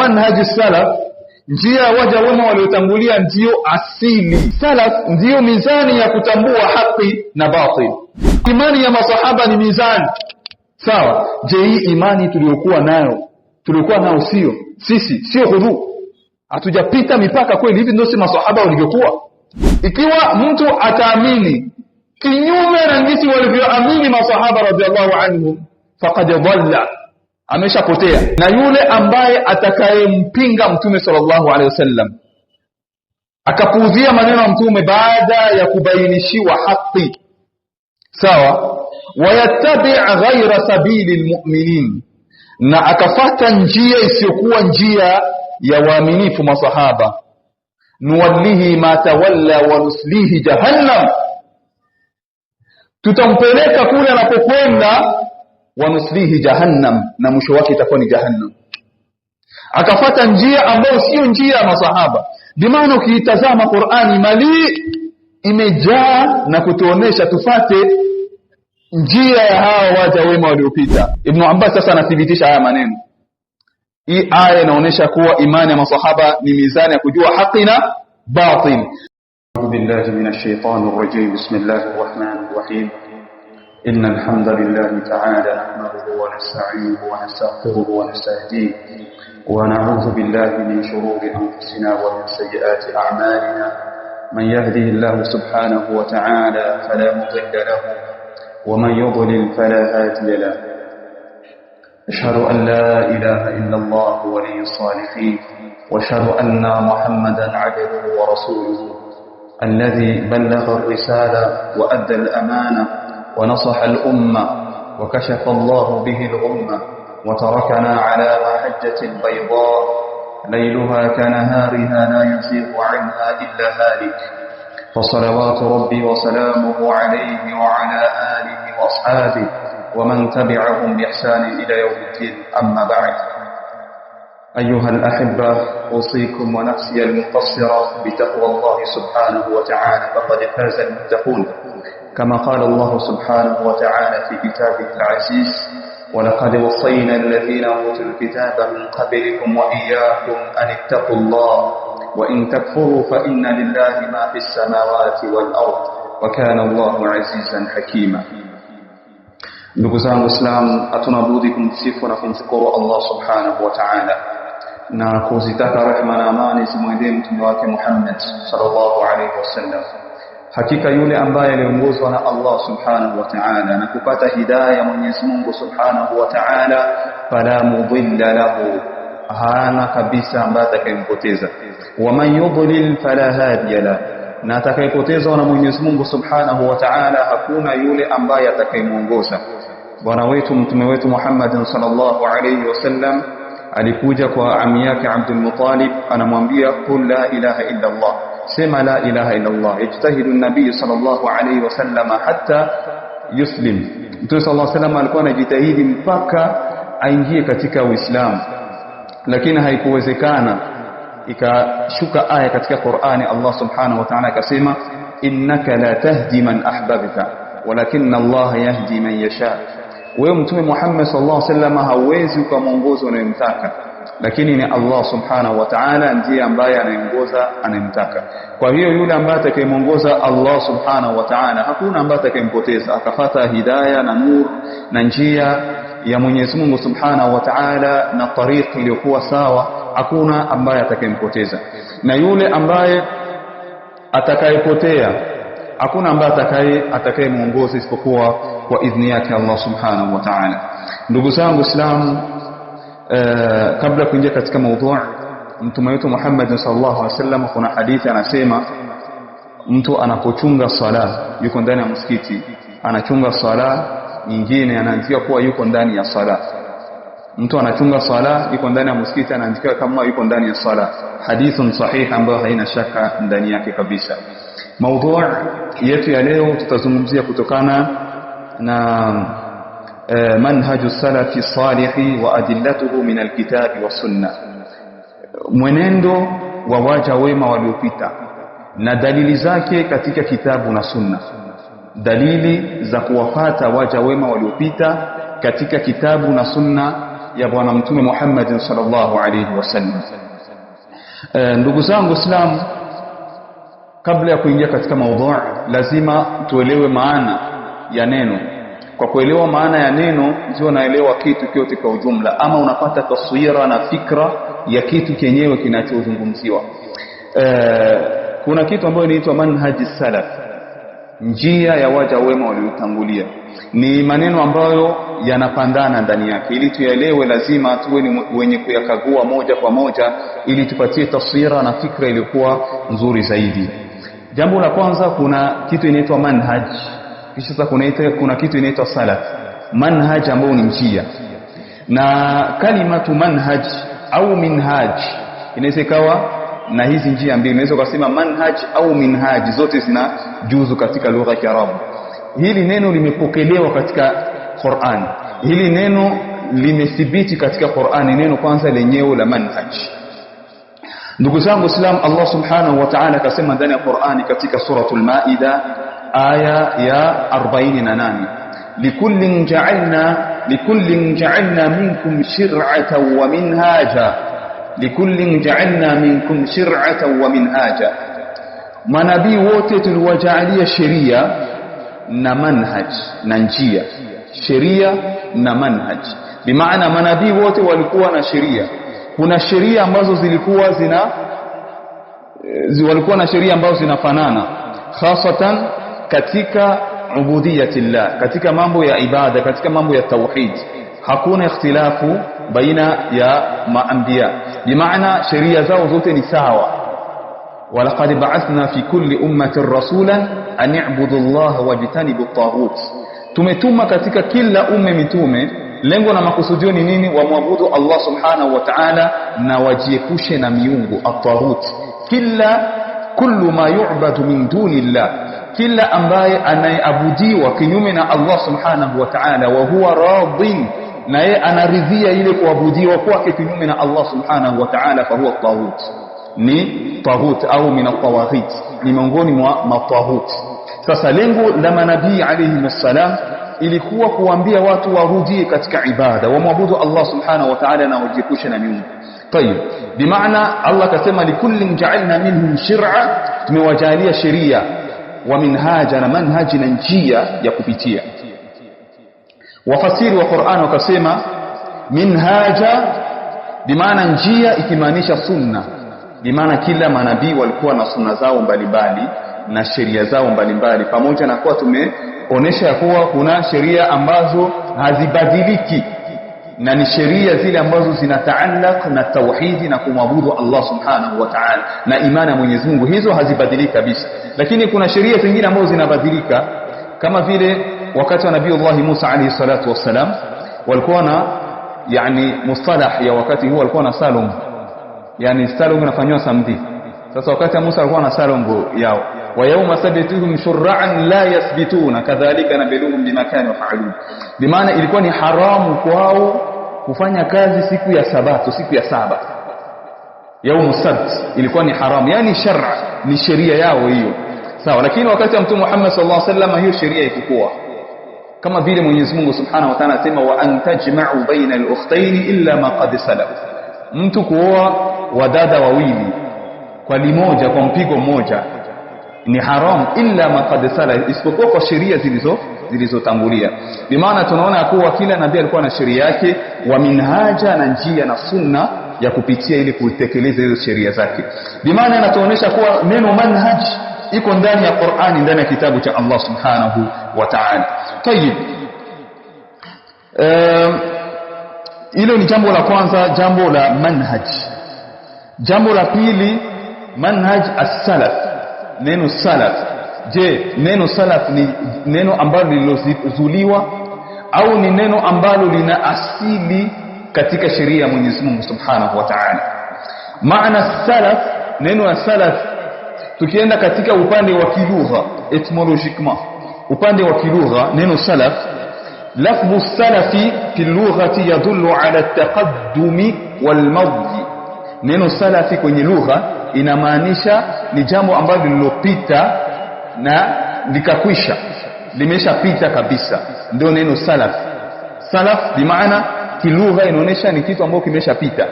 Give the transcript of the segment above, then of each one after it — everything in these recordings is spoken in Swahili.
Manhaji salaf, njia waja wema waliotangulia ndio asili. Salaf ndio mizani ya kutambua haki na batil. Imani ya masahaba ni mizani. Sawa, je, hii imani tuliokuwa nayo sio hudu? Hatujapita mipaka kweli? Hivi ndio si masahaba walivyokuwa? Ikiwa mtu ataamini kinyume na jinsi walivyoamini masahaba radhiallahu anhum, faqad dhalla, ameshapotea. Na yule ambaye atakayempinga mtume sallallahu alaihi wasallam, akapuuzia maneno ya mtume baada ya kubainishiwa haki, sawa, wayattabi' ghayra sabili almu'minin, na akafata njia isiyokuwa njia ya waaminifu masahaba, nuwallihi ma tawalla wa nuslihi jahannam, tutampeleka kule anapokwenda, wa nuslihi jahannam, na mwisho wake itakuwa ni jahannam. Akafata njia ambayo sio njia ya masahaba. Bimaana ukiitazama Qur'ani mali imejaa na kutuonesha tufate njia ya hawa waja wema waliopita. Ibn Abbas sasa anathibitisha haya maneno. Hii aya inaonyesha kuwa imani ya masahaba ni mizani ya kujua haki na batil. A'udhu billahi minash shaitanir rajim. Bismillahir rahmanir rahim. Innal hamdalillahi ta'ala nahmaduhu wa nasta'inuhu wa nastaghfiruhu wa nastahdihi wa na'udhu billahi min shururi anfusina wa min sayyiati a'malina. Man yahdihillahu subhanahu wa ta'ala fala mudilla lahu wa man yudlil fala hadiya lahu. أشهد أن لا إله إلا الله ولي الصالحين وأشهد أن محمدا عبده ورسوله الذي بلغ الرسالة وأدى الأمانة ونصح الأمة وكشف الله به الغمة وتركنا على محجة بيضاء ليلها كنهارها لا يزيغ عنها إلا هالك، فصلوات ربي وسلامه عليه وعلى آله وأصحابه ومن تبعهم بإحسان إلى يوم الدين. أما بعد، أيها الأحبة، أوصيكم ونفسي المقصرة بتقوى الله سبحانه وتعالى، فقد فاز المتقون، كما قال الله سبحانه وتعالى في كتابه العزيز: ولقد وصينا الذين أوتوا الكتاب من قبلكم وإياكم أن اتقوا الله وإن تكفروا فإن لله ما في السماوات والأرض وكان الله عزيزا حكيما. Ndugu zangu Islam, hatuna budi kumsifu na kumshukuru Allah subhanahu wa ta'ala na kuzitaka rehema na amani zimwendee mtume wake Muhammad sallallahu alaihi wasallam. Hakika yule ambaye aliongozwa na Allah subhanahu wa ta'ala na kupata hidayah ya Mwenyezi Mungu subhanahu wa ta'ala, fala mudilla lahu, hana kabisa ambaye atakayempoteza. Wa man yudlil fala hadiya lahu, na atakayepotezwa na Mwenyezi Mungu subhanahu wa ta'ala hakuna yule ambaye atakayemuongoza. Bwana wetu mtume wetu Muhammad sallallahu alayhi wasallam alikuja kwa ami yake Abdul Muttalib, anamwambia qul la ilaha illa Allah, sema la ilaha illa Allah. Ijtahidu an-nabiy sallallahu alayhi wasallam hatta yuslim. Mtume sallallahu alayhi wasallam alikuwa anajitahidi mpaka aingie katika Uislamu, lakini haikuwezekana. Ikashuka aya katika Qur'ani, Allah subhanahu wa ta'ala akasema: innaka la tahdi man ahbabta walakinna Allah yahdi man yasha. Wewe mtume Muhammad sallallahu alaihi wasallam hauwezi ukamuongoza unayemtaka, lakini ni Allah subhanahu wa ta'ala ndiye ambaye anayeongoza anayemtaka. Kwa hiyo yule ambaye atakayemuongoza Allah subhanahu wa ta'ala, hakuna ambaye atakayempoteza akafata hidayah na nur na njia ya Mwenyezi Mungu subhanahu wa ta'ala na tariq iliyokuwa sawa, hakuna ambaye atakayempoteza. Na yule ambaye atakayepotea, hakuna ambaye atakayemuongoza isipokuwa kwa idhni yake Allah subhanahu wa ta'ala. Ndugu zangu Islam, kabla kuingia katika mada, mtume wetu Muhammad sallallahu alaihi wasallam kuna hadithi anasema, mtu anapochunga sala, yuko ndani ya msikiti anachunga sala nyingine, anaanzia kuwa yuko ndani ya sala. Mtu anachunga sala yuko ndani ya msikiti, anaanzia kama yuko ndani ya sala. Hadithun sahih ambayo haina shaka ndani yake kabisa. Maudhui yetu ya leo tutazungumzia kutokana na manhaju salafi salihi wa adillatuhu min alkitabi wa sunna, mwenendo wa waja wema waliopita na dalili zake katika kitabu na sunna. Dalili za kuwafata waja wema waliopita katika kitabu na sunna ya bwana mtume Muhammad sallallahu alayhi wasallam. Ndugu zangu Islam, kabla ya kuingia katika maudhui lazima tuelewe maana ya neno. Kwa kuelewa maana ya neno ndio unaelewa kitu kyote kwa ujumla, ama unapata taswira na fikra ya kitu kenyewe kinachozungumziwa. Kuna kitu ambacho inaitwa manhaji salaf, njia ya waja wema waliotangulia. Ni maneno ambayo yanapandana ndani yake. Ili tuyaelewe lazima tuwe ni wenye kuyakagua moja kwa moja ili tupatie taswira na fikra iliyokuwa nzuri zaidi. Jambo la kwanza, kuna kitu inaitwa manhaj, kisha kuna kitu inaitwa salaf. Manhaj ambao ni njia, na kalimatu manhaj au minhaj inaweza ikawa na hizi njia mbili. Unaweza kusema manhaj au minhaj, zote zina juzu katika lugha ya Kiarabu. Hili neno limepokelewa katika Qur'an, hili neno limethibiti katika Qur'an, neno kwanza lenyewe la manhaj. Ndugu zangu Islam, Allah subhanahu wa ta'ala akasema ndani ya Qur'ani katika suratul Maida aya ya 48, likullin ja'alna minkum shir'atan wa minhaja, likullin ja'alna minkum shir'atan wa minhaja. Manabii wote tuliwajaalia sheria na manhaj na njia. Sheria na manhaj bimaana manabii wote walikuwa na sheria. Kuna sheria ambazo walikuwa na sheria ambazo zinafanana, hasatan katika ubudiyatillah, katika mambo ya ibada, katika mambo ya tauhid. Hakuna ikhtilafu baina ya maanbiya, bimaana sheria zao zote ni sawa. walaqad ba'athna fi kulli ummatin rasulan an i'budu Allah wajtanibu at-taghut. Tumetuma katika kila umma mitume, lengo na makusudio ni nini? Wamwabudu Allah subhanahu wa ta'ala na wajiepushe na miungu at-taghut. Kullu ma yu'badu min dunillah, kila ambaye anayeabudiwa kinyume na Allah subhanahu wa ta'ala, wa huwa radin, na yeye anaridhia ile kuabudiwa kwake kinyume na Allah subhanahu wa ta'ala, fa huwa at-taghut. Ni taghut au min at-tawaghit, ni miongoni mwa mataghut. Sasa lengo la manabii alayhi wassalam ilikuwa kuambia watu warudie katika ibada, wamwabudu Allah subhanahu wa ta'ala na wajiepushe na miungu. Tayeb, bimaana Allah akasema likullin ja'alna minhum shir'a, tumewajalia sheria, wa minhaja, na manhaji na njia ya kupitia. Wafasiri wa Qur'an wakasema minhaja bimaana njia, ikimaanisha sunna, bimaana kila manabii walikuwa na sunna zao mbalimbali na sheria zao mbalimbali, pamoja na kuwa tumeonesha ya kuwa kuna sheria ambazo hazibadiliki, na ni sheria zile ambazo zinataallaq na tauhidi na kumwabudu Allah subhanahu wa ta'ala na imani ya Mwenyezi Mungu. Hizo hazibadiliki kabisa. Lakini kuna sheria zingine ambazo zinabadilika, kama vile wakati wa Nabii Allah Musa alayhi salatu wassalam walikuwa na mustalah ya wakati huo, walikuwa na salum, salum inafanywa samdi. Sasa wakati wa Musa alikuwa na salum yao, wa yawma sabituhum shur'an la yasbituna kadhalika nabiluhum bima kanu yaf'alun. Bimaana ilikuwa ni haramu kwao kufanya kazi siku ya Sabato, siku ya saba, yaumu sabt ilikuwa ni haramu, shar'a, ni sheria yao hiyo, sawa. Lakini wakati wa Mtume Muhammad sallallahu alaihi wasallam hiyo sheria ikukua, kama vile Mwenyezi Mungu subhanahu wa ta'ala anasema wa an tajma'u baina al-ukhtayn illa ma qad salaf, mtu kuoa wadada wawili kwa limoja, kwa mpigo mmoja ni haram, illa ma qad salaf, isipokuwa kwa sheria zilizotangulia. Bimaana tunaona kuwa kila nabii alikuwa na sheria yake, wa minhaja, na njia na sunna ya kupitia ili kutekeleza hizo sheria zake. Bimaana inatuonyesha kuwa neno manhaj iko ndani ya Qur'ani, ndani ya kitabu cha Allah subhanahu wa ta'ala. Tayeb, hilo ni jambo la kwanza, jambo la manhaj. Jambo la pili, manhaj as-salaf. Neno salaf, je, neno salaf ni neno ambalo lilozuliwa au ni neno ambalo lina asili katika sheria ya Mwenyezi Mungu subhanahu wa ta'ala? Maana salaf, neno ya salaf, tukienda katika upande wa kilugha, etymologiquement, upande wa kilugha, neno salaf, lafdhu salafi fi lughati yadullu ala at-taqaddumi wal madhi. Neno salafi kwenye lugha inamaanisha ni jambo ambalo lililopita na likakwisha, limeshapita kabisa, ndio neno salaf. Salaf bimaana kilugha inaonesha ni kitu ambacho kimeshapita,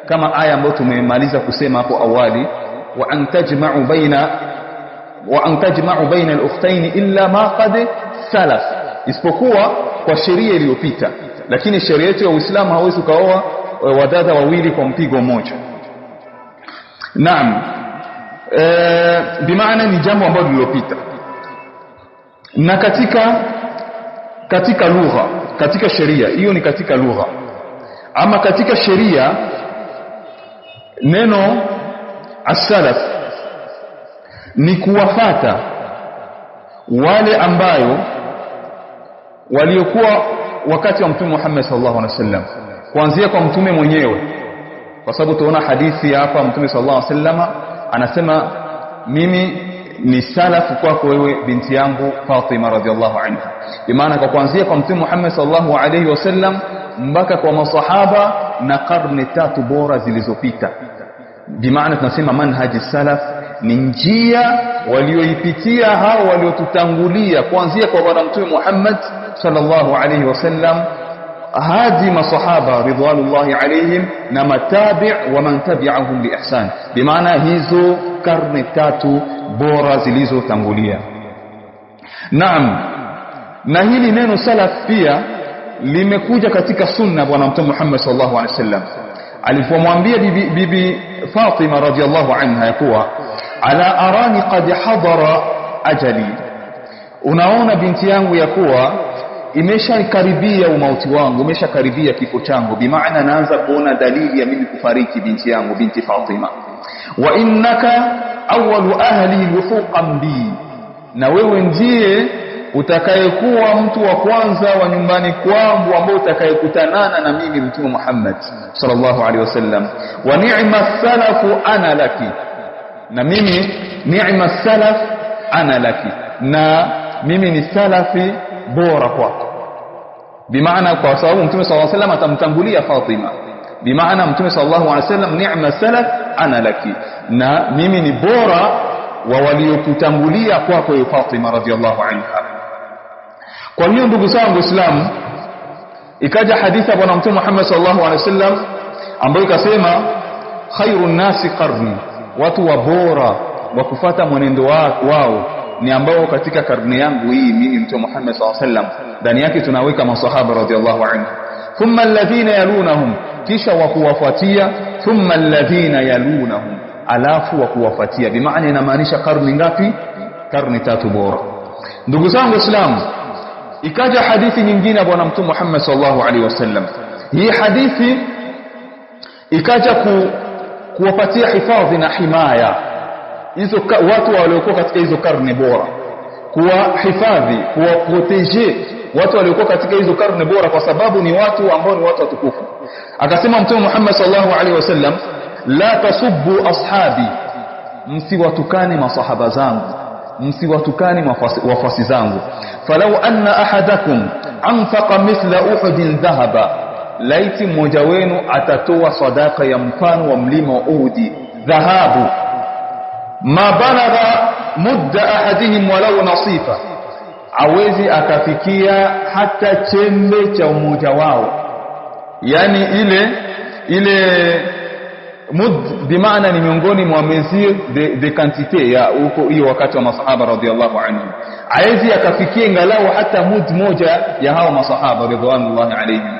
kama aya ambayo tumemaliza kusema hapo awali, wa an tajma'u baina al-ukhtayn illa ma qad salaf, isipokuwa kwa sheria iliyopita. Lakini sheria yetu ya Uislamu hauwezi kuoa wadada wawili kwa mpigo mmoja. Naam, bimaana ni jambo ambalo lililopita. Na katika lugha, katika sheria, hiyo ni katika lugha. Ama katika sheria neno as-salaf ni kuwafata wale ambayo waliokuwa wakati wa Mtume Muhammad sallallahu alaihi wasallam, kuanzia kwa mtume mwenyewe, kwa sababu tuona hadithi hapa Mtume sallallahu alaihi wasallam anasema mimi ni salafu kwako wewe binti yangu Fatima radhiallahu anha. Bimaana kwa kuanzia kwa Mtume Muhammad sallallahu alaihi wasallam mpaka kwa masahaba na karne 3 bora zilizopita. Bimaana tunasema manhaji salaf ni njia walioipitia hao waliotutangulia kuanzia kwa bwana Mtume Muhammad sallallahu alaihi wasallam hadi masahaba ridwanullahi alaihim na matabi' wa man tabi'ahum bi ihsan. Bimaana hizo karne 3 bora zilizotangulia. Naam, na hili neno salaf pia limekuja katika sunna bwana Mtume Muhammad sallallahu alaihi wasallam alipomwambia bibi Fatima radhiallahu anha yakuwa ala arani qad hadara ajali, unaona binti yangu yakuwa imeshakaribia umauti wangu, imeshakaribia kifo changu. Bimaana naanza kuona dalili ya mimi kufariki binti yangu, binti Fatima. Wa innaka awwalu ahli luhuqan bi, na wewe ndiye utakayekuwa mtu wa kwanza wa nyumbani kwangu ambao utakayekutanana na mimi Mtume Muhammad sallallahu alaihi wasallam. Wa ni'ma salafu ana laki, na mimi ni'ma salaf ana laki, na mimi ni salafi bora kwako. Bimaana kwa sababu Mtume sallallahu alaihi wasallam atamtangulia Fatima, bimaana Mtume sallallahu alaihi wasallam ni'ma salaf ana laki, na mimi ni bora wa waliokutangulia kwako wewe Fatima radhiallahu anha. Kwa hiyo ndugu zangu Waislamu, ikaja hadithi ya bwana Mtume Muhammad sallallahu alaihi wasallam ambayo ikasema khairun nasi qarni, watu wa bora wa kufuata mwenendo wao ni ambao katika karne yangu hii mimi Mtume Muhammad sallallahu alaihi wasallam, ndani yake tunaweka masahaba radhiallahu anhu. Thumma alladhina yalunahum, kisha wa kuwafuatia. Thumma alladhina yalunahum, alafu wa kuwafuatia. Bimaana inamaanisha karne ngapi? Karne 3 bora. Ndugu zangu Waislamu, ikaja hadithi nyingine bwana Mtume Muhammad sallallahu alaihi wasallam. Hii hadithi ikaja kuwapatia hifadhi na himaya hizo watu waliokuwa katika hizo karne bora, kuwahifadhi, kuwaprotege watu waliokuwa katika hizo karne bora, kwa sababu ni watu ambao ni watu watukufu. Akasema Mtume Muhammad sallallahu alaihi wasallam, la tasubbu ashabi, msiwatukane masahaba zangu, msiwatukane wafasi zangu. Falau anna ahadakum anfaqa mithla uhudin dhahaba, laiti mmoja wenu atatoa sadaka ya mfano wa mlima wa Uhud dhahabu, ma balagha mudda ahadihim walau nasifa, awezi akafikia hata chembe cha mmoja wao. Yani ile mud bimaana ni miongoni mwa mesure de quantité ya huko hiyo wakati wa masahaba radhiallahu anhum, awezi akafikia ingalau hata mud moja ya hao masahaba radhiallahu alayhim.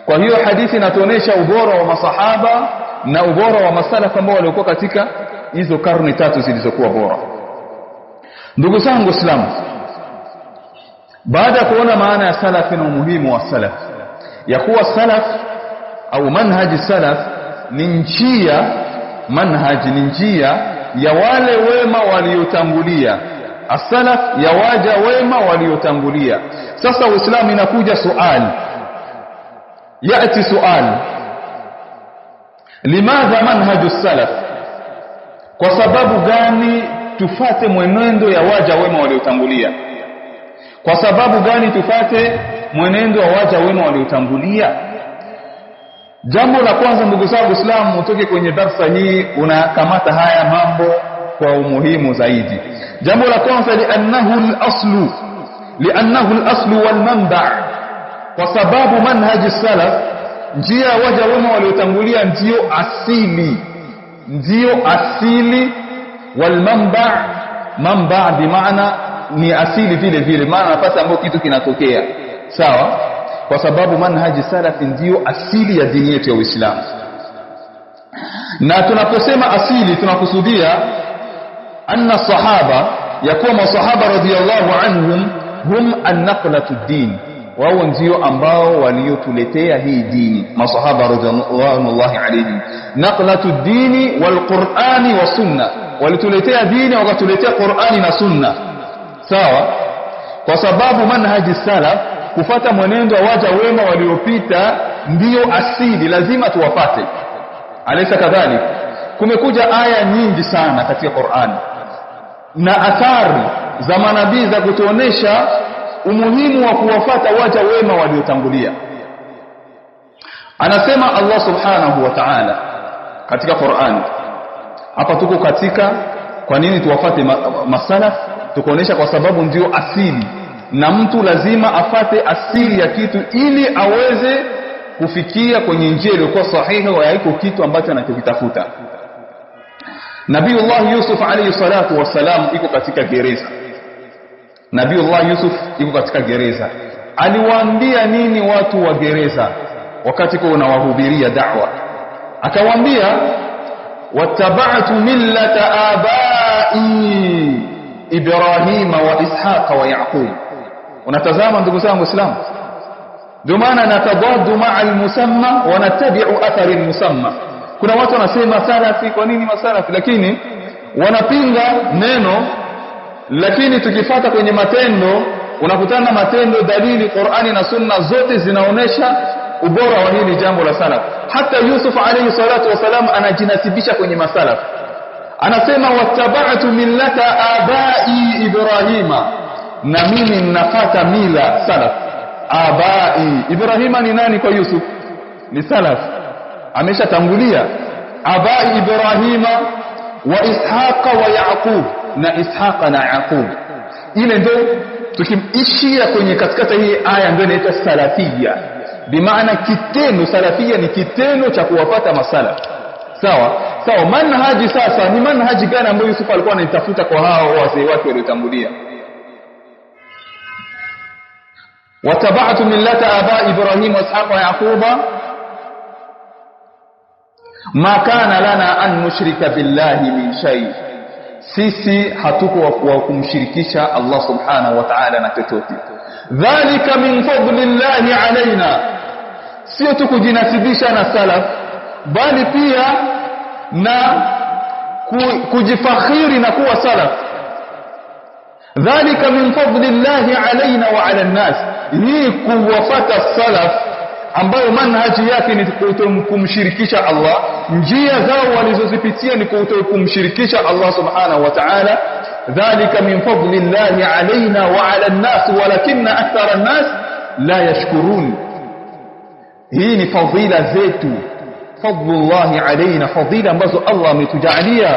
Kwa hiyo hadithi inatuonesha ubora wa masahaba na ubora wa masalafu ambao walikuwa katika hizo karne 3 zilizokuwa bora. Ndugu zangu Waislamu, baada ya kuona maana ya salaf na umuhimu wa salaf, ya kuwa salaf au manhaji salaf ni njia, manhaji ni njia ya wale wema waliotangulia, as-salaf ya waja wema waliotangulia. Sasa Uislamu inakuja suali, yati suali, limadha manhaju salaf, kwa sababu gani tufate mwenendo ya waja wema waliotangulia? Kwa sababu gani tufate mwenendo wa waja wema waliotangulia? Jambo la kwanza ndugu zangu Waislamu, utoke kwenye darasa hii unakamata haya mambo kwa umuhimu zaidi. Jambo la kwanza, li'annahu al-aslu wal manba', kwa sababu manhaji salaf njia ya waja wema waliotangulia ndio asili wal manba bi maana ni asili vile vile, maana nafasi ambayo kitu kinatokea. Sawa? Kwa sababu manhaji salafi ndio asili ya dini yetu ya Uislamu. Na tunaposema asili tunakusudia anna sahaba, yakuwa masahaba radhiyallahu anhum hum an-naqlatu ad-din, wao ndio ambao waliotuletea hii dini. Masahaba radhiyallahu alayhim naqlatu ad-din wal-Qur'ani wa sunna, walituletea dini wakatuletea Qur'ani na sunna. Sawa? Kwa sababu manhaji salaf, kufata mwenendo wa waja wema waliopita ndio asili, lazima tuwafate. Alaysa kadhalik? Kumekuja aya nyingi sana katika Qur'an na athari za manabii za kutuonesha umuhimu wa kuwafata waja wema waliotangulia. Anasema Allah subhanahu wa ta'ala katika Qur'an, hapa tuko katika kwa nini tuwafate masalaf, tukuonesha kwa sababu ndio asili, na mtu lazima afate asili ya kitu ili aweze kufikia kwenye njia iliyokuwa sahihi wa haiko kitu ambacho anachokitafuta. Nabiiullah Yusuf alayhi salatu wasalam iko katika gereza. Nabiiullah Yusuf iko katika gereza. Aliwaambia nini watu wa gereza wakati kwa unawahubiria da'wa? Akawaambia, wattaba'tu millata abai Ibrahim wa Ishaq wa Yaqub. Unatazama ndugu zangu Waislamu, ndio maana natadadu ma'a al-musamma wa natabi'u athari al-musamma. Kuna watu wanasema salafi, kwa nini masalafi? Lakini wanapinga neno, lakini tukifuata kwenye matendo unakutana matendo, dalili Qur'ani na Sunna zote zinaonesha ubora wa hili jambo la salaf. Hata Yusuf alayhi salatu wasalam anajinasibisha kwenye masalaf, anasema wattaba'tu millata abai Ibrahima, na mimi ninafuata mila salaf. Abai Ibrahima ni nani kwa Yusuf? Ni salaf, ameshatangulia. Abai Ibrahima wa Ishaqa wa Yaqub, na Ishaqa na Yaqub. Ile ndio tukimishia kwenye katikati hii aya ndio inaitwa salafia. Bimaana kitendo salafia ni kitendo cha kuwapata masalaf. Sawa? Sawa, manhaji sasa ni manhaji gani ambayo Yusuf alikuwa anatafuta kwa hao wazee wake waliotangulia? Wataba'tu millata abai Ibrahim wa Ishaqa wa Yaquba ma kana lana an nushrika billahi min shay. Sisi hatuko wa kumshirikisha Allah subhanahu wa ta'ala na chochote. Dhalika min fadlillahi alaina, sio tu kujinasibisha na salaf, bali pia na kujifakhiri na kuwa salaf. Dhalika min fadlillahi alaina wa ala an-nas, hii kuwafata salaf ambayo manhaji yake ni kumshirikisha Allah, njia zao walizozipitia ni kumshirikisha Allah subhanahu wa ta'ala. Dhalika min fadlillahi alaina wa ala an-nas walakinna akthara an-nas la yashkurun. Hii ni fadhila zetu, fadlullahi alaina, fadhila ambazo Allah ametujalia,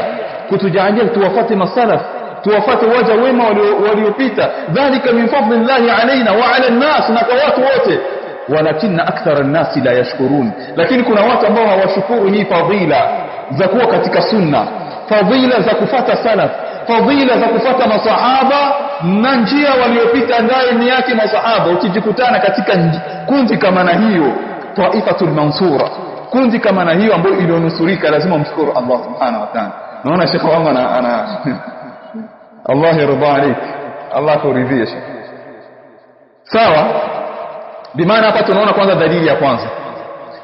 kutujalia tuwafate masalaf, tuwafate waja wema waliopita. Dhalika min fadlillahi alaina wa ala an-nas, na kwa watu wote. Walakinna akthara an-nas la yashkurun, lakini kuna watu ambao hawashukuru hii fadhila za kuwa katika sunna, fadhila za kufata salaf, fadhila za kufata masahaba na njia waliopita ndani yake masahaba. Ukijikutana katika kundi kama na hiyo, taifatul mansura, kundi kama na hiyo ambayo ilionusurika, lazima mshukuru Allah subhanahu wa ta'ala. Naona shekhi wangu ana Allah yarda alayk, Allah kuridhia. Sawa? Bimaana hapa tunaona kwanza dalili ya kwanza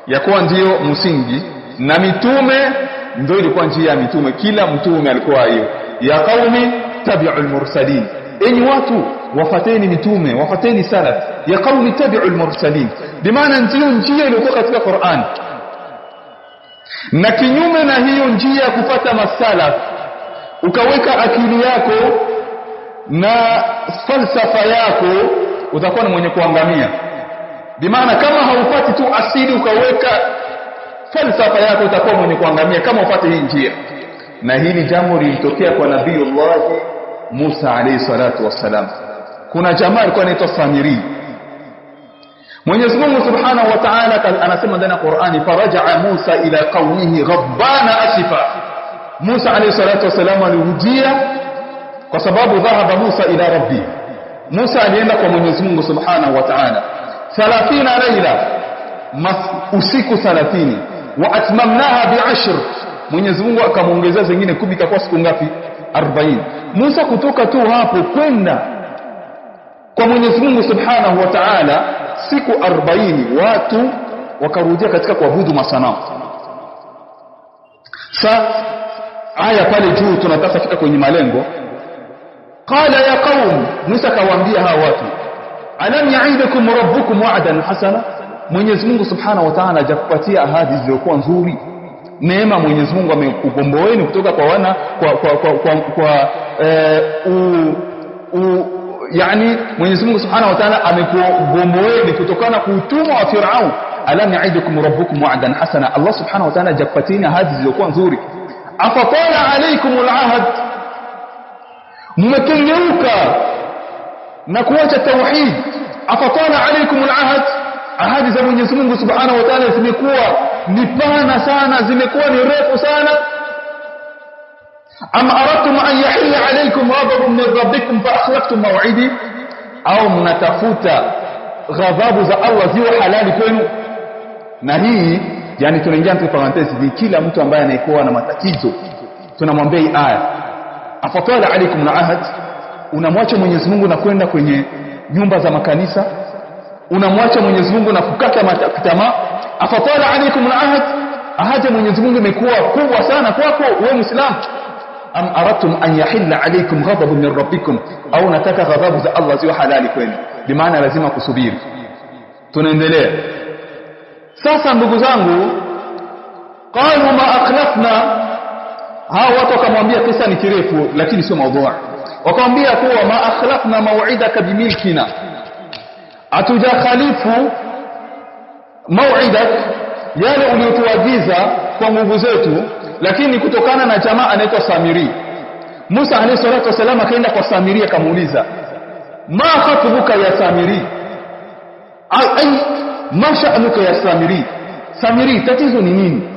ya kuwa ndio msingi, na mitume ndio ilikuwa njia ya mitume. Kila mtume alikuwa hiyo, ya qaumi tabi'ul mursalin, enyi watu wafateni mitume, wafateni salaf. Ya qaumi tabi'ul mursalin, bimaana ndio njia iliyokuwa katika Qur'an. Na kinyume na hiyo njia ya kufuata masalaf, ukaweka akili yako na falsafa yako, utakuwa ni mwenye kuangamia. Bimaana kama haupati tu asili ukaweka falsafa yako, utakuwa mwenye kuangamia kama upate hii njia. Na hili jambo lilitokea kwa Nabiiullah Musa alayhi salatu wassalam. Kuna jamaa alikuwa anaitwa Samiri. Mwenyezi Mungu Subhanahu wa Ta'ala anasema ndani ya Qur'ani, faraja'a Musa ila qaumihi ghadbana asifa. Musa alayhi salatu wasalam alirujia kwa sababu dhahaba Musa ila rabbi. Musa alienda kwa Mwenyezi Mungu Subhanahu wa Ta'ala 30 laila, usiku 30, wa atmamnaha bi'ashr. Mwenyezi Mungu akamuongezea zingine 10, ikakuwa siku ngapi? 40. Musa kutoka tu hapo kwenda kwa Mwenyezi Mungu Subhanahu wa Ta'ala siku 40, watu wakarudia katika kuabudu masanamu. Aya pale juu tunataka fika kwenye malengo. Qala ya qaum, Musa kawaambia hawa watu, alam ya'idukum rabbukum wa'dan hasana. Mwenyezi Mungu Subhanahu wa Ta'ala hajakupatia ahadi zilizokuwa nzuri? Neema Mwenyezi Mungu amekugomboeni kutoka kwa wana yani Mwenyezi Mungu Subhanahu wa Ta'ala amekugomboeni kutokana kuutumwa wa Firaun. Alam ya'idukum rabbukum wa'dan hasana, Allah Subhanahu wa Ta'ala hajakupatia ahadi zilizokuwa nzuri. Afatala alaykumul ahad, mmekengeuka na kuacha tauhid. Afatala alaykumul ahad, ahadi za Mwenyezi Mungu Subhanahu wa Ta'ala zimekuwa ni pana sana, zimekuwa ni refu sana. Am aradtum an yahilla alaykum ghadabun min rabbikum fa akhlaftum maw'idi, au mnatafuta ghadhabu za Allah ziwe halali kwenu? Na hii yani tunaingia katika parenthesis, ni kila mtu ambaye anaikuwa na matatizo tunamwambia hii aya, afatala alaykum al-ahad. Unamwacha Mwenyezi Mungu na kwenda kwenye nyumba za makanisa, unamwacha Mwenyezi Mungu na kukata tamaa. Afatala alaykum al-ahad, ahadi Mwenyezi Mungu imekuwa kubwa sana kwako wewe Muislamu. Am aradtum an yahilla alaykum ghadabun min rabbikum, au nataka ghadhabu za Allah ziwe halali kwenu? Bimaana lazima kusubiri. Tunaendelea sasa ndugu zangu. Qalu ma akhlafna, hao watu wakamwambia, kisa ni kirefu lakini sio maudhui. Wakamwambia kuwa ma akhlafna maw'idaka bimilkina, atuja khalifu maw'idak, yale uliotuagiza kwa nguvu zetu, lakini kutokana na jamaa anaitwa Samiri. Musa alayhi salatu wasallam akaenda kwa Samiri akamuuliza, ma khatubuka ya Samiri, ai ma sha'nuka ya Samiri, Samiri tatizo ni nini?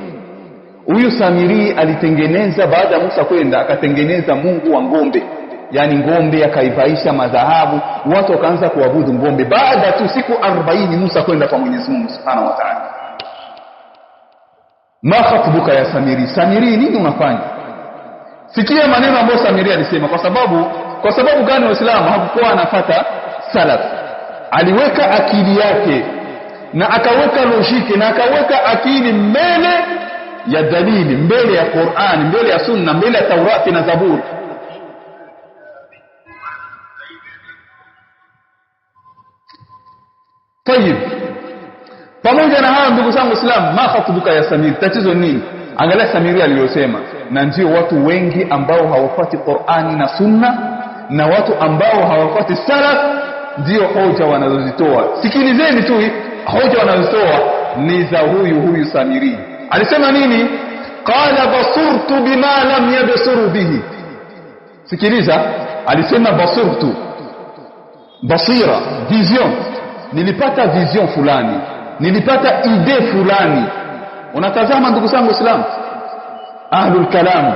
Huyu Samiri alitengeneza, baada ya Musa kwenda akatengeneza mungu wa ngombe, yani ngombe akaivaisha madhahabu, watu wakaanza kuabudu ngombe. Baada tu siku 40 Musa kwenda kwa Mwenyezi Mungu Subhanahu wa Ta'ala. Ma khatubuka ya Samiri, Samiri nini unafanya? Sikia maneno ambayo Samiri alisema. Kwa sababu gani Waislamu hakukuwa anafuata salaf? Aliweka akili yake na akaweka logique na akaweka akili mbele ya dalili, mbele ya Qur'an, mbele ya Sunna, mbele ya Taurati na Zaburi. Tayib, pamoja na hayo ndugu zangu Waislamu, ma khatubuka ya Samiri, tatizo nini? Angalia Samiri aliyosema, na ndio watu wengi ambao hawafuati Qur'ani na Sunna na watu ambao hawafuati salaf ndio hoja wanazozitoa. Sikilizeni tu hoja wanazozitoa ni za huyu Samiri. Alisema nini? Qala basurtu bima lam yabsuru bihi. Sikiliza, alisema basurtu, basira, vision. Nilipata vision fulani, nilipata idea fulani. Unatazama ndugu zangu Waislamu, ahlul kalam,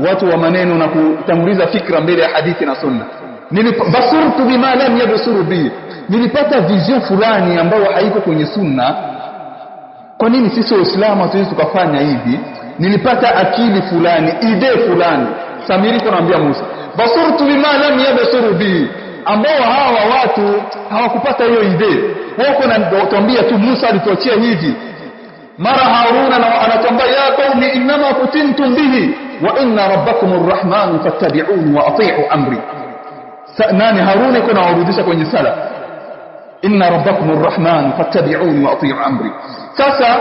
watu wa maneno na kutanguliza fikra mbele ya hadithi na sunna. Basurtu bima lam yabsuru bihi, nilipata vision fulani ambayo haiko kwenye sunna. Kwa nini sisi Waislamu hatuwezi tukafanya hivi? Nilipata akili fulani, idea fulani. Samiri kunaambia Musa, basurtu bima lam yabsuru bihi, ambao hawa watu hawakupata hiyo idea. Wao kunatuambia tu Musa alituachia hivi. Mara Haruna na anatuambia, ya qaumi inma kutintum bihi wa inna rabbakumur rahman fattabi'uni wa ati'u amri. Nani Haruna kuna warudisha kwenye sala, inna rabbakumur rahman fattabi'uni wa ati'u amri. Sasa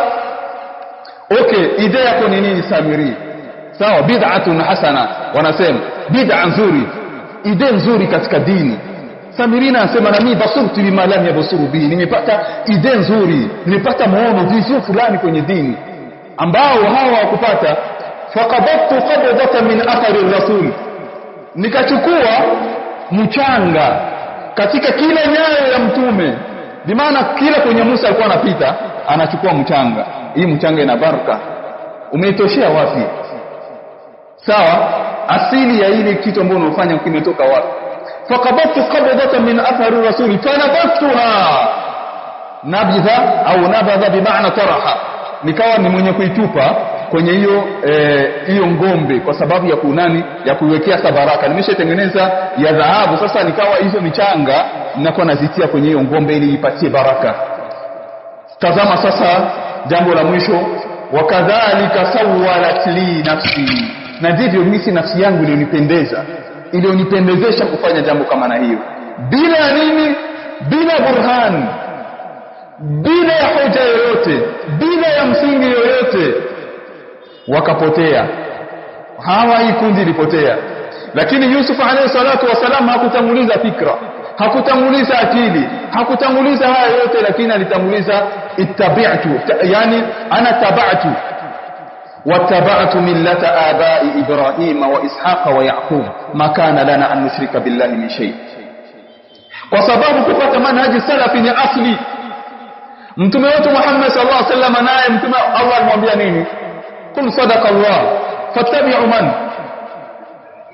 okay, idea yako ni nini Samiri? Sawa, bid'atun hasana, wanasema bid'a nzuri, idea nzuri katika dini. Samiri anasema na mimi basurtu bima lam yabsuru bihi, nimepata idea nzuri, nimepata maono vision fulani kwenye dini ambao hawa hawakupata. Faqadattu qabdatan min athari rasul, nikachukua mchanga katika kila nyayo ya mtume. Bimaana kila kwenye Musa alikuwa anapita anachukua mchanga. Hii mchanga ina baraka. Umeitoshea wapi? Sawa? Asili ya ile kitu ambacho unafanya kimetoka wapi? Faqabattu qabdatan min athari rasuli fanabattuha nabidha au nabadha bimaana taraha. Nikawa ni mwenye kuitupa kwenye hiyo ngombe kwa sababu ya kunani, ya kuiwekea sabaraka. Nimeshatengeneza ya dhahabu, sasa nikawa hizo michanga ninakuwa nazitia kwenye hiyo ngombe ili ipatie baraka. Tazama sasa jambo la mwisho, wakadhalika sawalat li nafsi, na ndivyo mimi nafsi yangu ilionipendezesha kufanya jambo kama na hiyo, bila nini, bila burhan, bila ya hoja yoyote, bila ya msingi yoyote, wakapotea. Hii kundi ilipotea. Lakini Yusuf alayhi salatu wasalam hakutanguliza fikra, hakutanguliza akili, hakutanguliza haya yote, lakini alitanguliza ittabi'tu, yani ana tabatu wattaba'tu millata abai Ibrahima wa Ishaqa wa Yaqub ma kana lana an nushrika billahi min shay. Kwa sababu kupata manhaji salafi ni asli. Mtume wetu Muhammad sallallahu alaihi wasallam naye mtume Allah alimwambia nini? Kun sadaqa Allah fattabi'u man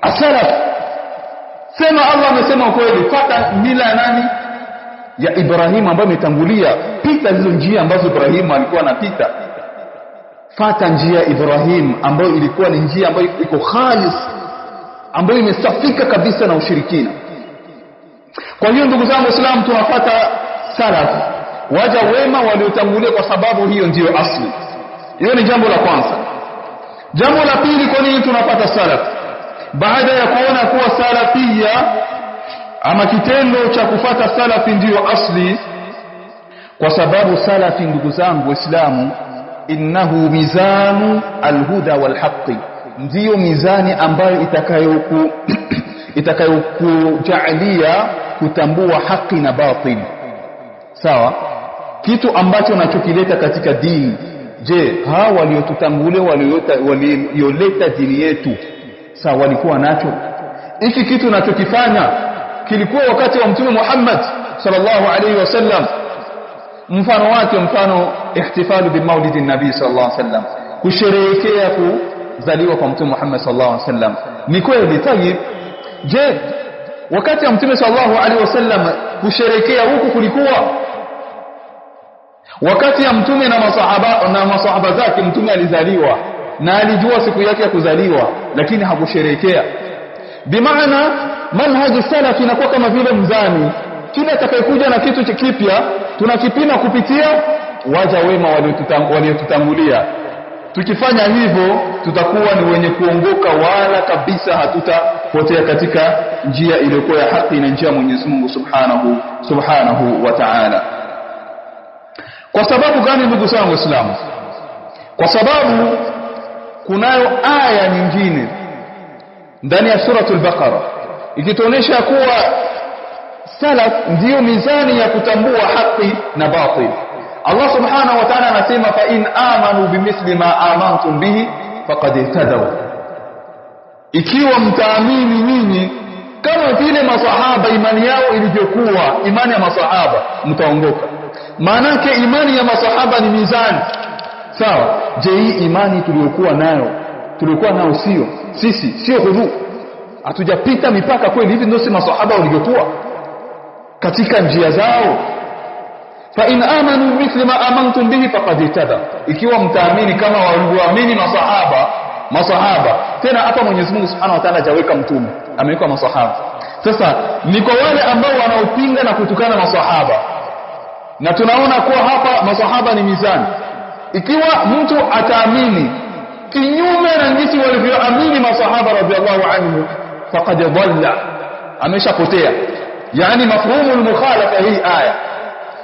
as-salaf. Sema Allah amesema kweli, fuata mila nani? Ya Ibrahim ambayo imetangulia. Pita hizo njia ambazo Ibrahim alikuwa anapita. Fuata njia ya Ibrahim ambayo ilikuwa ni njia ambayo iko khalis, ambayo imesafika kabisa na ushirikina. Kwa hiyo ndugu zangu Waislamu, tunafuata salaf, waja wema waliotangulia, kwa sababu hiyo ndiyo asli. Hiyo ni jambo la kwanza. Jambo la pili, kwa nini tunafuata salaf? Baada ya kuona kuwa salafia ama kitendo cha kufuata salafi ndiyo asli, kwa sababu salafi ndugu zangu Waislamu, innahu mizanu alhuda walhaqi, ndiyo mizani ambayo itakayokujalia kutambua haki na batili. Sawa? Kitu ambacho unachokileta katika dini, je, hawa waliotutangulia walioleta dini yetu sawa walikuwa nacho? Hiki kitu tunachokifanya kilikuwa wakati wa Mtume Muhammad sallallahu alaihi wasallam. Mfano wake, mfano ihtifalu bi maulidi nabii sallallahu alaihi wasallam, kusherehekea kuzaliwa kwa Mtume Muhammad sallallahu alaihi wasallam. Ni kweli tayib? Je, wakati wa Mtume sallallahu alaihi wasallam kusherehekea huku kulikuwa? Wakati ya Mtume na masahaba zake, Mtume alizaliwa na alijua siku yake ya kuzaliwa, lakini hakusherehekea. Bimaana manhaji salafi inakuwa kama vile mzani, kila atakayekuja na kitu kipya tunakipima kupitia waja wema waliotutangulia. Tukifanya hivyo tutakuwa ni wenye kuongoka, wala kabisa hatutapotea katika njia iliyokuwa ya haki na njia Mwenyezi Mungu subhanahu wa ta'ala. Kwa sababu gani ndugu zangu Waislamu? Kwa sababu kunayo aya nyingine ndani ya suratul Baqara ikituonesha kuwa salaf ndiyo mizani ya kutambua haki na batil. Allah subhanahu wa ta'ala anasema, fa in amanu bimithli ma amantum bihi faqad ihtadaw, ikiwa mtaamini nyinyi kama vile masahaba imani yao ilivyokuwa, imani ya masahaba, mtaongoka. Maanake imani ya masahaba ni mizani. Sawa? Je, hii imani tuliokuwa nayo sio hudu? Hatujapita mipaka kweli? Hivi ndio masahaba walivyokuwa katika njia zao. Fa in amanu mithli ma amantum bihi faqad ihtadaw, ikiwa mtaamini kama walivyoamini masahaba. Tena hapa Mwenyezi Mungu Subhanahu wa Ta'ala hajaweka mtume, ameweka masahaba. Sasa ni kwa wale ambao wanaopinga na kutukana masahaba, na tunaona kuwa hapa masahaba ni mizani. Ikiwa mtu ataamini kinyume na jinsi walivyoamini masahaba radhiallahu anhu, faqad dhalla, ameshapotea. Yani mafhumu al-mukhalafa hii aya.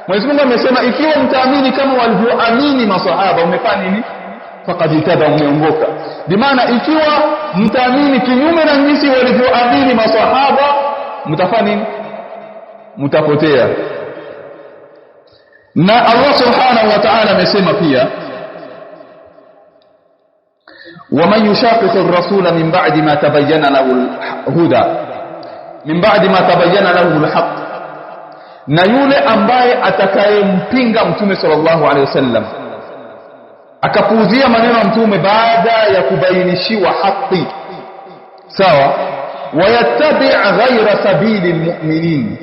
Mwenyezi Mungu amesema ikiwa mtaamini kama walivyoamini masahaba, umefanya nini? Faqad ihtadaw, umeongoka. Bimaana ikiwa mtaamini kinyume na jinsi walivyoamini masahaba, mtafanya nini? Mtapotea. Na Allah subhanahu wa ta'ala amesema pia, ومن يشاقق الرسول من بعد ما تبين له الهدى من بعد ما تبين له الحق na yule ambaye atakayempinga mtume sallallahu alaihi wasallam akapuuzia maneno ya mtume baada ya kubainishiwa haki, sawa, wayattabi' ghayra sabili almu'minin,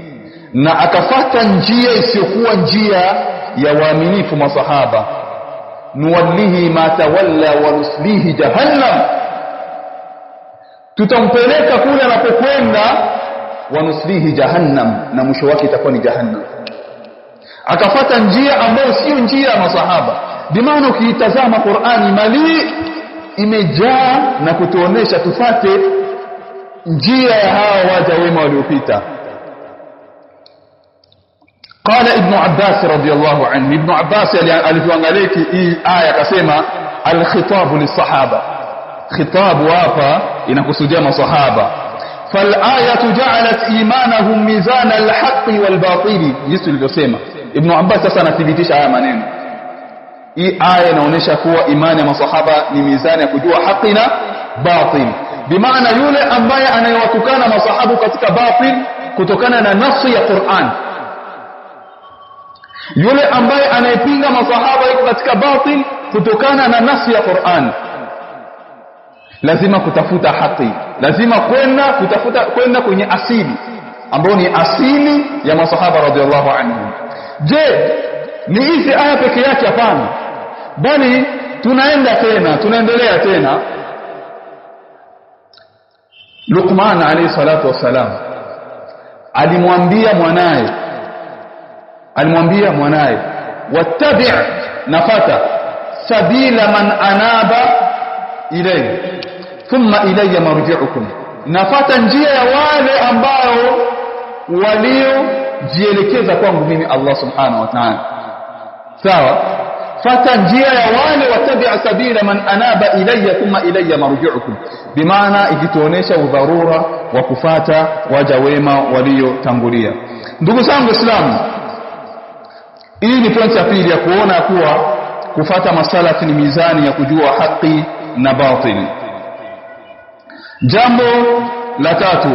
na akafata njia isiyokuwa njia ya waaminifu masahaba, nuwallihi ma tawalla wa nuslihi jahannam, tutampeleka kule anapokwenda, wa nuslihi jahannam, na mwisho wake itakuwa ni jahannam. Akafata njia ambayo sio njia ya masahaba. Bimaana ukiitazama Qur'ani mali imejaa na kutuonesha tufate njia ya hawa waja wema waliopita. Qala Ibn Abbas radiyallahu anhu, Ibn Abbas alipoangalia hii aya akasema al-khitabu lis-sahaba, khitabu hapa inakusudia masahaba. فالآية جعلت إيمانهم ميزان الحق والباطل, jinsi tulivyosema. Ibn Abbas sasa anathibitisha haya maneno. Hii aya inaonyesha kuwa imani ya masahaba ni mizani ya kujua haki na batil. Bimaana yule ambaye anayewatukana masahabu katika batil kutokana na nafsi ya Qur'an, yule ambaye anayepinga masahaba yuko katika batil kutokana na nafsi ya Qur'an, lazima kutafuta haki, lazima kwenda kwenye asili ambayo ni asili ya masahaba radhiallahu anhum. Je, ni hizi aya peke yake? Hapana, bali tunaendelea tena. Luqman alayhi salatu wassalam alimwambia mwanae wattabi' nafata sabila man anaba ilayhi thumma ilayya marji'ukum, nafata njia ya wale ambao waliojielekeza kwangu mimi Allah subhanahu wa ta'ala, sawa. Fata njia ya wale, watabi'a sabila man anaba ilayya thumma ilayya marji'ukum, bimaana ikituonesha udharura wa kufata waja wema waliotangulia. Ndugu zangu Islam, hii ni point ya pili ya kuona kuwa kufata masalafi ni mizani ya kujua haki na batili. Jambo la tatu,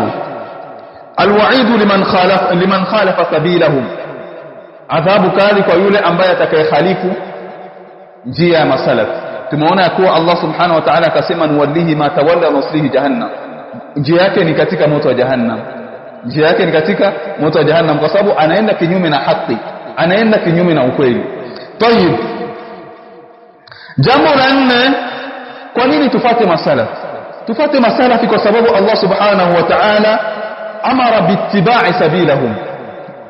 alwa'idu liman khalafa sabilahum, adhabu kali kwa yule ambaye atakayekhalifu njia ya masalaf. Tumeona ya kuwa Allah subhanahu wa ta'ala akasema nuwallihi ma tawalla nuslihi jahannam, njia yake ni katika moto wa jahannam, njia yake ni katika moto wa jahannam, kwa sababu anaenda kinyume na haki, anaenda kinyume na ukweli. Tayib, jambo la nne, kwa nini tufate masalaf? Tufate masalafi kwa sababu Allah subhanahu wa ta'ala amara biittiba'i sabilahum.